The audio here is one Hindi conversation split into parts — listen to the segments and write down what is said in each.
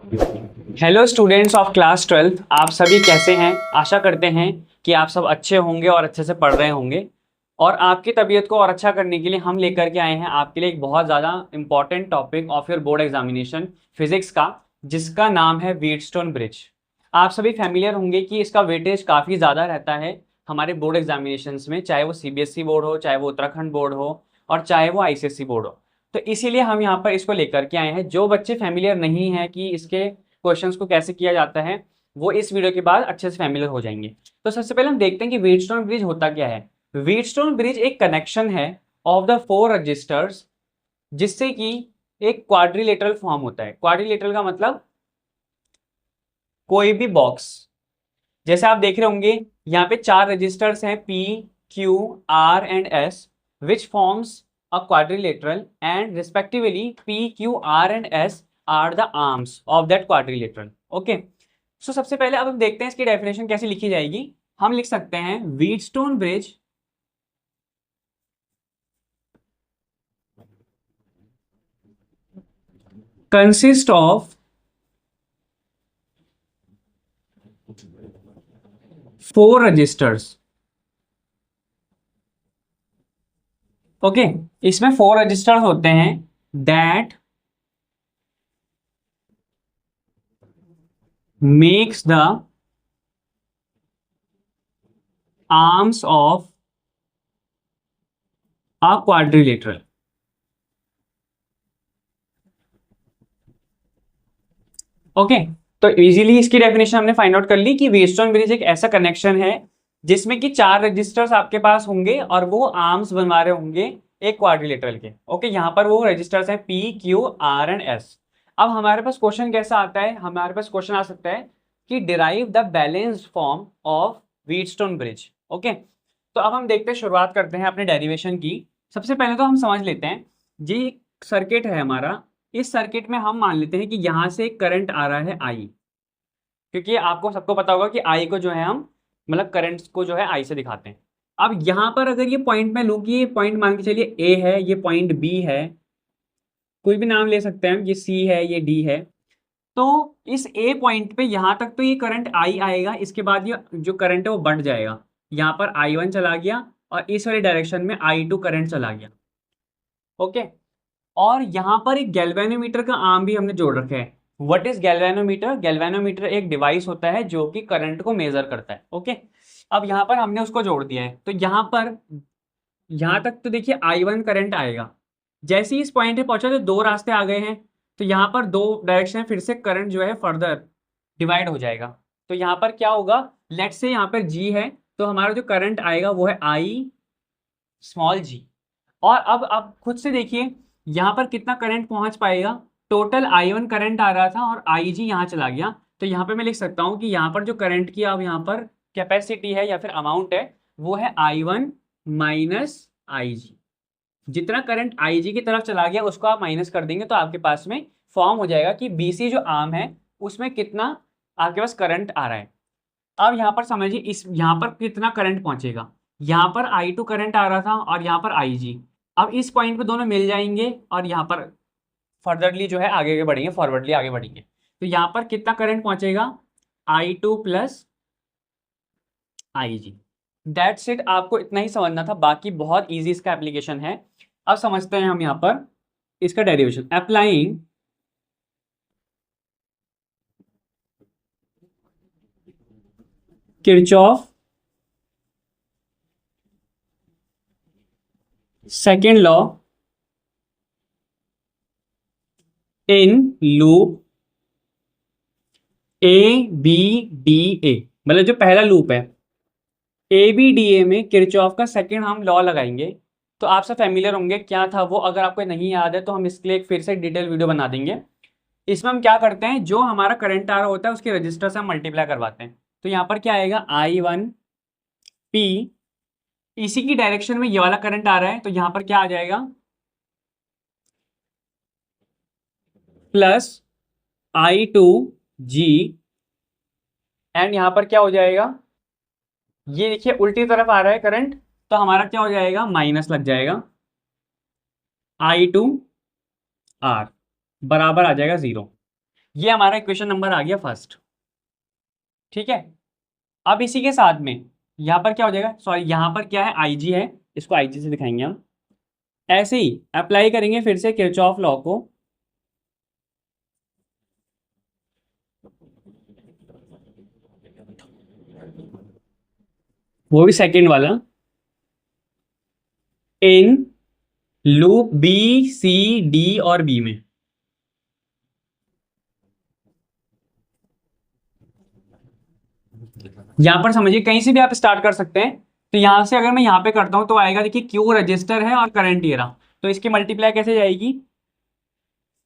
Hello students of class 12। आप सभी कैसे हैं? आशा करते हैं कि आप सब अच्छे होंगे और अच्छे से पढ़ रहे होंगे। और आपकी तबीयत को और अच्छा करने के लिए हम लेकर के आए हैं आपके लिए एक बहुत ज़्यादा important topic of your board examination physics का, जिसका नाम है व्हीटस्टोन ब्रिज। आप सभी फैमिलियर होंगे कि इसका वेटेज काफ़ी ज़्यादा रहता है हमारे बोर्ड एग्जामिनेशंस में, चाहे वो सीबीएसई बोर्ड हो, चाहे वो उत्तराखंड बोर्ड हो, और चाहे वो आईसीएसई बोर्ड हो। तो इसीलिए हम यहाँ पर इसको लेकर के आए हैं। जो बच्चे फैमिलियर नहीं हैं कि इसके क्वेश्चंस को कैसे किया जाता है, वो इस वीडियो के बाद अच्छे से फैमिलियर हो जाएंगे। तो सबसे पहले हम देखते हैं कि व्हीटस्टोन ब्रिज होता क्या है। व्हीटस्टोन ब्रिज एक कनेक्शन है ऑफ द फोर रजिस्टर्स, जिससे कि एक क्वाड्रिलेटरल फॉर्म होता है। क्वाड्रिलेटरल का मतलब कोई भी बॉक्स, जैसे आप देख रहे होंगे यहाँ पे चार रजिस्टर्स हैं P, Q, R and S, which forms a quadrilateral and respectively P, Q, R and S are the arms of that quadrilateral. Okay. So सबसे पहले अब हम देखते हैं इसकी डेफिनेशन कैसे लिखी जाएगी। हम लिख सकते हैं Wheatstone bridge consist of four resistors. Okay, इसमें फोर रजिस्टर्स होते हैं that makes the arms of a quadrilateral. Okay, तो इजीली इसकी डेफिनेशन हमने फाइंड आउट कर ली कि व्हीटस्टोन ब्रिज एक ऐसा कनेक्शन है जिसमें कि चार रजिस्टर्स आपके पास होंगे और वो आर्म्स बनवा रहे होंगे एक क्वाड्रिलेटरल के। ओके, यहाँ पर वो रजिस्टर्स हैं P, Q, R and S। अब हमारे पास क्वेश्चन कैसा आता है? हमारे पास क्वेश्चन आ सकता है कि derive the balanced form of Wheatstone bridge. Okay, तो अब हम देखते हैं, शुरुआत करते हैं अपने डेरिवेशन की। सबसे पहले तो हम समझ लेते हैं, जी सर्किट है हमारा। इस सर्किट में हम मान लेते हैं कि यहाँ से करंट आ रहा है I, क्योंकि आपको सबको पता होगा कि I को जो है हम मतलब करंट्स को जो है I से दिखाते हैं। अब यहाँ पर अगर ये पॉइंट मैं लूँ कि ये पॉइंट मान के चलिए A है, ये पॉइंट B है, कोई भी नाम ले सकते हैं, ये C है, ये D है। तो इस A पॉइंट पे यहाँ तक तो ये करंट I आएगा, इसके बाद ये जो करंट है वो बढ़ जाएगा। यहाँ पर I1 चला गया और इस वाले डायरेक्शन में I2 करंट चला गया। ओके, और यहाँ पर एक गैल्वेनोमीटर का आर्म भी हमने जोड़ रखा है। What is galvanometer? गैल्वेनोमीटर एक डिवाइस होता है जो कि करंट को मेजर करता है। ओके, अब यहाँ पर हमने उसको जोड़ दिया है, तो यहाँ पर यहाँ तक तो देखिए I1 करंट आएगा। जैसे ही इस पॉइंट पे पहुंचा तो दो रास्ते आ गए हैं, तो यहाँ पर दो डायरेक्शन में फिर से करंट जो है फर्दर डिवाइड हो जाएगा। तो यहाँ पर क्या होगा, लेट्स से यहाँ पर G है, तो हमारा जो करंट आएगा वो है I स्मॉल g। और अब आप खुद से देखिए यहाँ पर कितना करंट पहुंच पाएगा। टोटल I1 करंट आ रहा था और IG यहाँ चला गया, तो यहाँ पे मैं लिख सकता हूँ कि यहाँ पर जो करंट की अब यहाँ पर कैपेसिटी है या फिर अमाउंट है वो है I1 माइनस IG। जितना करंट IG की तरफ चला गया उसको आप माइनस कर देंगे तो आपके पास में फॉर्म हो जाएगा कि BC जो आर्म है उसमें कितना आपके पास करंट आ रहा है। अब यहाँ पर समझिए इस यहाँ पर कितना करंट पहुंचेगा। यहाँ पर I2 करंट आ रहा था और यहाँ पर IG। अब इस पॉइंट पे दोनों मिल जाएंगे और यहाँ पर फर्दरली जो है आगे आगे बढ़ेंगे, फॉरवर्डली आगे बढ़ेंगे। तो यहाँ पर कितना करंट पहुंचेगा, I2 plus IG। That's it, आपको इतना ही समझना था, बाकी बहुत ईजी इसका एप्लीकेशन है। अब समझते हैं हम यहाँ पर इसका derivation. Applying Kirchhoff second law in loop ABDA, मतलब जो पहला लूप है ABDA में किरचॉफ का सेकेंड हम लॉ लगाएंगे। तो आप सब फैमिलियर होंगे क्या था वो, अगर आपको नहीं याद है तो हम इसके लिए एक फिर से डिटेल वीडियो बना देंगे। इसमें हम क्या करते हैं, जो हमारा करंट आ रहा होता है उसके रजिस्टर से हम मल्टीप्लाई करवाते हैं। तो यहाँ पर क्या आएगा, I1P, इसी की डायरेक्शन में ये वाला करंट आ रहा है, तो यहाँ पर क्या आ जाएगा, प्लस I2G, एंड यहाँ पर क्या हो जाएगा, ये देखिए उल्टी तरफ आ रहा है करंट, तो हमारा क्या हो जाएगा, माइनस लग जाएगा, I2R बराबर आ जाएगा 0। ये हमारा इक्वेशन नंबर आ गया फर्स्ट। ठीक है, अब इसी के साथ में यहाँ पर क्या हो जाएगा, सॉरी यहाँ पर क्या है, आई जी है, इसको आई जी से दिखाएंगे हम। ऐसे ही अप्लाई करेंगे फिर से किरचॉफ लॉ को, वो भी सेकंड वाला, इन लूप बी सी डी और बी में। यहां पर समझिए कहीं से भी आप स्टार्ट कर सकते हैं। तो यहां से अगर मैं यहां पे करता हूं तो आएगा, देखिए क्यू रजिस्टर है और करंट ये रहा, तो इसकी मल्टीप्लाई कैसे जाएगी,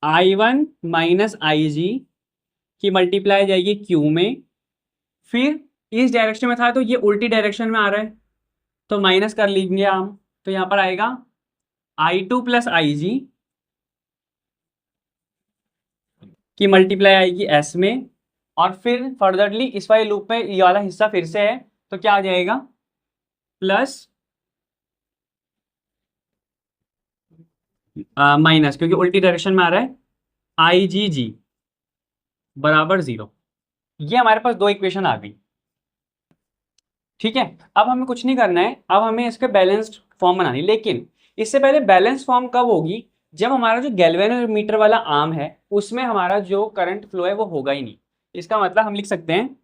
I1 माइनस आई जी की मल्टीप्लाई जाएगी क्यू में, फिर इस डायरेक्शन में था तो ये उल्टी डायरेक्शन में आ रहा है तो माइनस कर लेंगे हम, तो यहाँ पर आएगा I2 प्लस आई जी की मल्टीप्लाई आएगी एस में, और फिर फर्दरली इस वाले लूप में ये वाला हिस्सा फिर से है तो क्या आ जाएगा, प्लस माइनस, क्योंकि उल्टी डायरेक्शन में आ रहा है, आई जी जी बराबर 0। ये हमारे पास दो इक्वेशन आ गई। ठीक है, अब हमें कुछ नहीं करना है, अब हमें इसके बैलेंस्ड फॉर्म बनानी, लेकिन इससे पहले बैलेंस फॉर्म कब होगी, जब हमारा जो गैल्वेनोमीटर वाला आर्म है उसमें हमारा जो करंट फ्लो है वो होगा ही नहीं। इसका मतलब हम लिख सकते हैं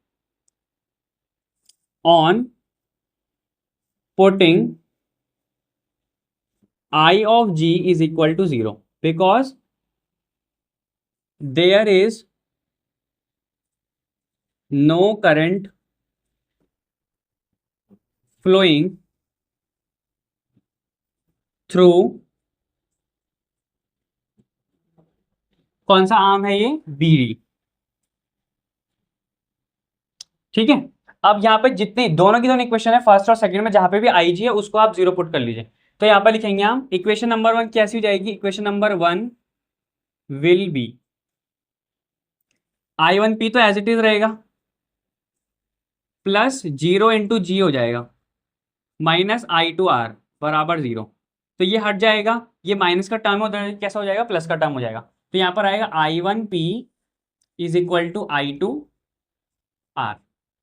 on putting I of G is equal to 0 because there is no current flowing through, कौन सा आर्म है ये, BD। ठीक है, अब यहाँ पे जितने दोनों की दोनों इक्वेशन है फर्स्ट और सेकंड में, जहां पे भी आई जी है उसको आप 0 पुट कर लीजिए। तो यहाँ पर लिखेंगे हम इक्वेशन नंबर 1 कैसी हो जाएगी, equation number 1 will be I1P तो एज इट इज रहेगा, प्लस 0 इंटू जी हो जाएगा, माइनस I2R बराबर 0। तो ये हट जाएगा, ये माइनस का टर्म उधर कैसा हो जाएगा, प्लस का टर्म हो जाएगा। तो यहाँ पर आएगा I1P is equal to I2R।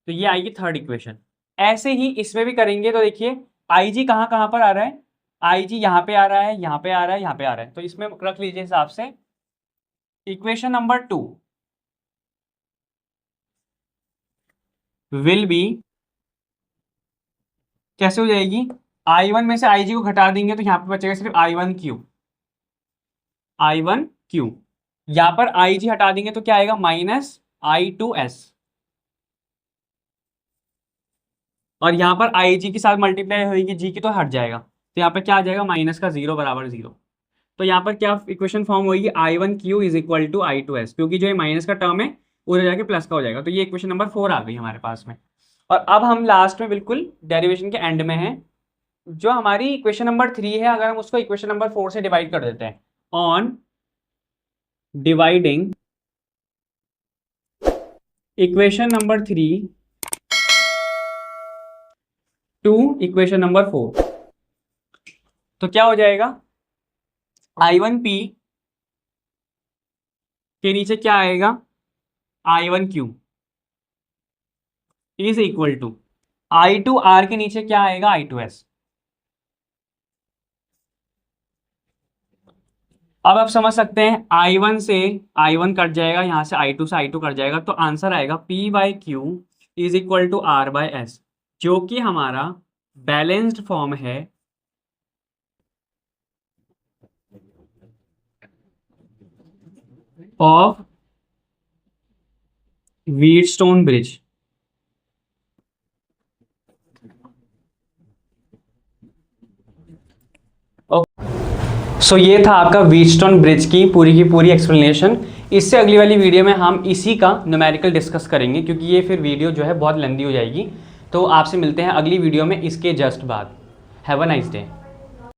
तो ये आएगी थर्ड इक्वेशन। ऐसे ही इसमें भी करेंगे तो देखिए आई जी कहाँ कहाँ पर आ रहा है, आई जी यहाँ पे आ रहा है, यहाँ पे आ रहा है, यहाँ पे आ रहा है, तो इसमें रख लीजिए हिसाब से। इक्वेशन नंबर 2 विल बी कैसे हो जाएगी, I1 में से आई जी को घटा देंगे तो यहाँ पे बचेगा सिर्फ I1Q, I1Q। यहाँ पर आई जी हटा देंगे तो क्या आएगा, माइनस I2S, और यहाँ पर आई जी के साथ मल्टीप्लाई होगी जी की तो हट जाएगा, तो यहाँ पर क्या आ जाएगा, माइनस का 0 बराबर 0। तो यहाँ पर क्या इक्वेशन फॉर्म होगी, I1Q is equal to I2S, क्योंकि जो ये माइनस का टर्म है उधर जाके प्लस का हो जाएगा। तो ये इक्वेशन नंबर 4 आ गई हमारे पास में। और अब हम लास्ट में बिल्कुल डेरिवेशन के एंड में हैं, जो हमारी इक्वेशन नंबर 3 है, अगर हम उसको इक्वेशन नंबर 4 से डिवाइड कर देते हैं, on dividing equation number 3 to equation number 4, तो क्या हो जाएगा, I1P के नीचे क्या आएगा, I1Q is equal to I2R के नीचे क्या आएगा, I2S। अब आप समझ सकते हैं I1 से I1 कट जाएगा, यहां से I2 से I2 कट जाएगा, तो आंसर आएगा P by q is equal to R by s, जो कि हमारा बैलेंस्ड फॉर्म है ऑफ व्हीटस्टोन ब्रिज। सो ये था आपका व्हीटस्टोन ब्रिज की पूरी एक्सप्लेनेशन। इससे अगली वाली वीडियो में हम इसी का न्यूमेरिकल डिस्कस करेंगे, क्योंकि ये फिर वीडियो जो है बहुत लेंदी हो जाएगी। तो आपसे मिलते हैं अगली वीडियो में इसके जस्ट बाद। Have a nice day.